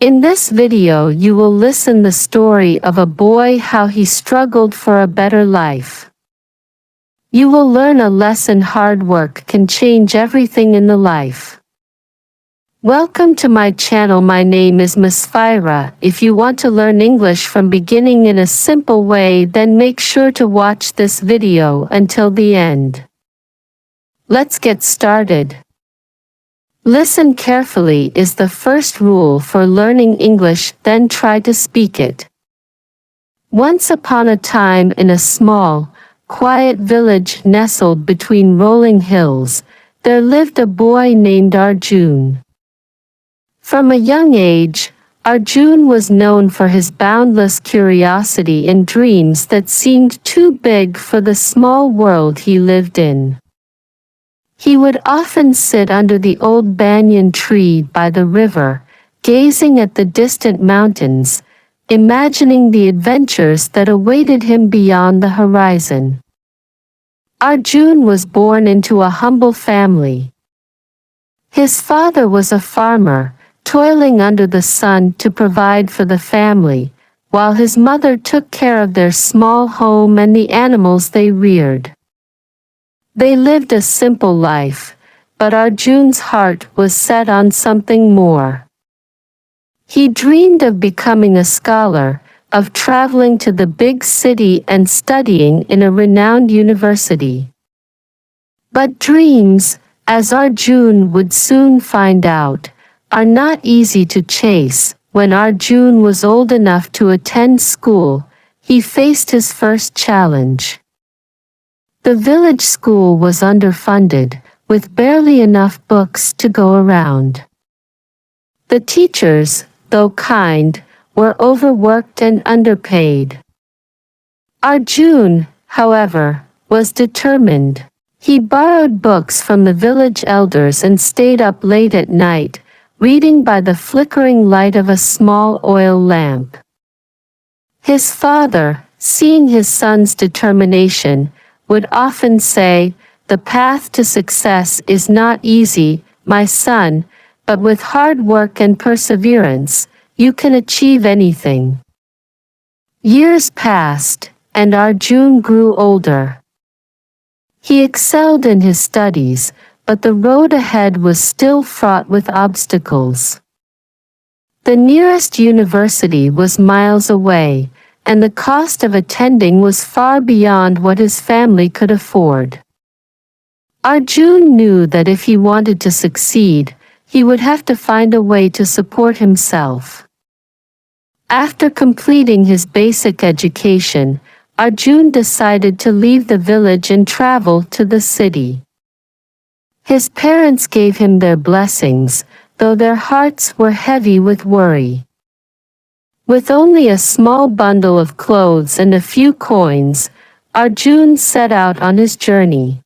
In this video you will listen the story of a boy how he struggled for a better life. You will learn a lesson hard work can change everything in the life. Welcome to my channel. My name is Musfirah. If you want to learn English from beginning in a simple way, then make sure to watch this video until the end. Let's get started. Listen carefully is the first rule for learning English, then try to speak it. Once upon a time in a small, quiet village nestled between rolling hills, there lived a boy named Arjun. From a young age, Arjun was known for his boundless curiosity and dreams that seemed too big for the small world he lived in. He would often sit under the old banyan tree by the river, gazing at the distant mountains, imagining the adventures that awaited him beyond the horizon. Arjun was born into a humble family. His father was a farmer, toiling under the sun to provide for the family, while his mother took care of their small home and the animals they reared. They lived a simple life, but Arjun's heart was set on something more. He dreamed of becoming a scholar, of traveling to the big city and studying in a renowned university. But dreams, as Arjun would soon find out, are not easy to chase. When Arjun was old enough to attend school, he faced his first challenge. The village school was underfunded, with barely enough books to go around. The teachers, though kind, were overworked and underpaid. Arjun, however, was determined. He borrowed books from the village elders and stayed up late at night, reading by the flickering light of a small oil lamp. His father, seeing his son's determination, would often say, "The path to success is not easy, my son, but with hard work and perseverance, you can achieve anything." Years passed, and Arjun grew older. He excelled in his studies, but the road ahead was still fraught with obstacles. The nearest university was miles away, and the cost of attending was far beyond what his family could afford. Arjun knew that if he wanted to succeed, he would have to find a way to support himself. After completing his basic education, Arjun decided to leave the village and travel to the city. His parents gave him their blessings, though their hearts were heavy with worry. With only a small bundle of clothes and a few coins, Arjun set out on his journey.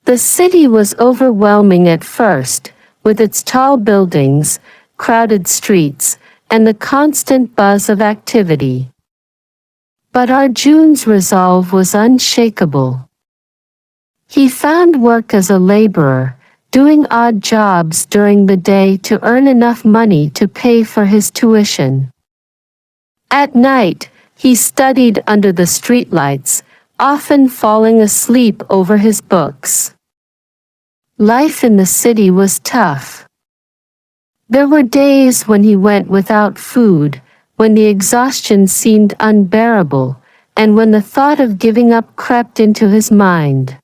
The city was overwhelming at first, with its tall buildings, crowded streets, and the constant buzz of activity. But Arjun's resolve was unshakable. He found work as a laborer, doing odd jobs during the day to earn enough money to pay for his tuition. At night, he studied under the streetlights, often falling asleep over his books. Life in the city was tough. There were days when he went without food, when the exhaustion seemed unbearable, and when the thought of giving up crept into his mind.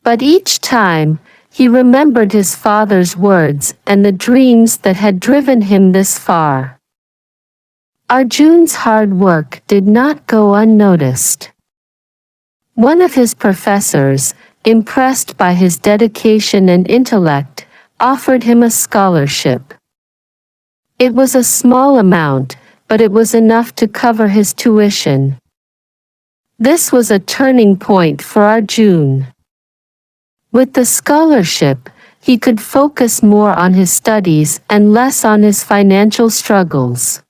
But each time, he remembered his father's words and the dreams that had driven him this far. Arjun's hard work did not go unnoticed. One of his professors, impressed by his dedication and intellect, offered him a scholarship. It was a small amount, but it was enough to cover his tuition. This was a turning point for Arjun. With the scholarship, he could focus more on his studies and less on his financial struggles.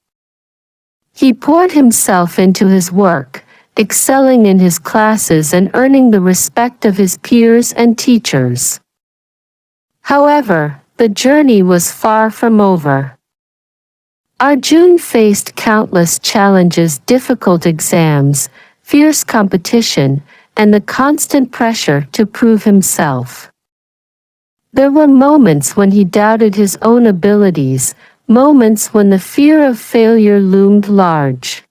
He poured himself into his work, excelling in his classes and earning the respect of his peers and teachers. However, the journey was far from over. Arjun faced countless challenges, difficult exams, fierce competition, and the constant pressure to prove himself. There were moments when he doubted his own abilities, moments when the fear of failure loomed large.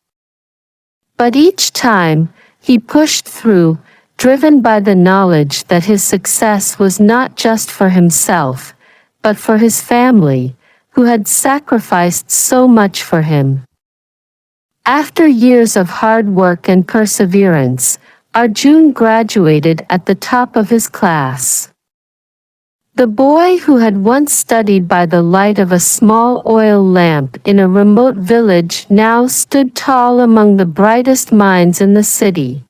But each time, he pushed through, driven by the knowledge that his success was not just for himself, but for his family, who had sacrificed so much for him. After years of hard work and perseverance, Arjun graduated at the top of his class. The boy who had once studied by the light of a small oil lamp in a remote village now stood tall among the brightest minds in the city.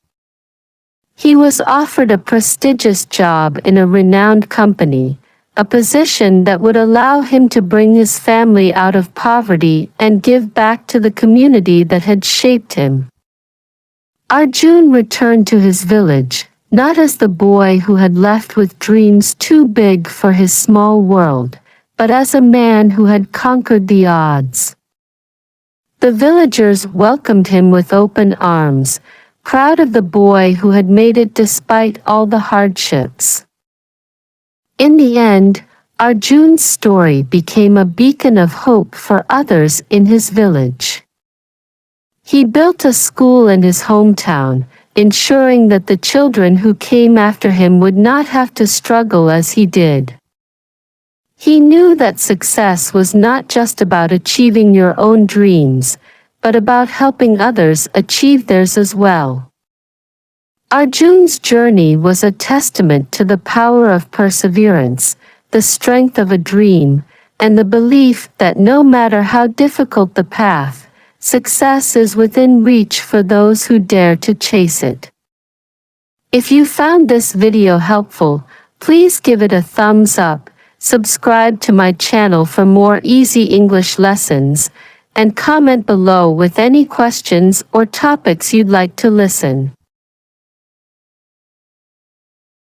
He was offered a prestigious job in a renowned company, a position that would allow him to bring his family out of poverty and give back to the community that had shaped him. Arjun returned to his village, not as the boy who had left with dreams too big for his small world, but as a man who had conquered the odds. The villagers welcomed him with open arms, proud of the boy who had made it despite all the hardships. In the end, Arjun's story became a beacon of hope for others in his village. He built a school in his hometown, ensuring that the children who came after him would not have to struggle as he did. He knew that success was not just about achieving your own dreams, but about helping others achieve theirs as well. Arjun's journey was a testament to the power of perseverance, the strength of a dream, and the belief that no matter how difficult the path, success is within reach for those who dare to chase it. If you found this video helpful, please give it a thumbs up, subscribe to my channel for more easy English lessons, and comment below with any questions or topics you'd like to listen.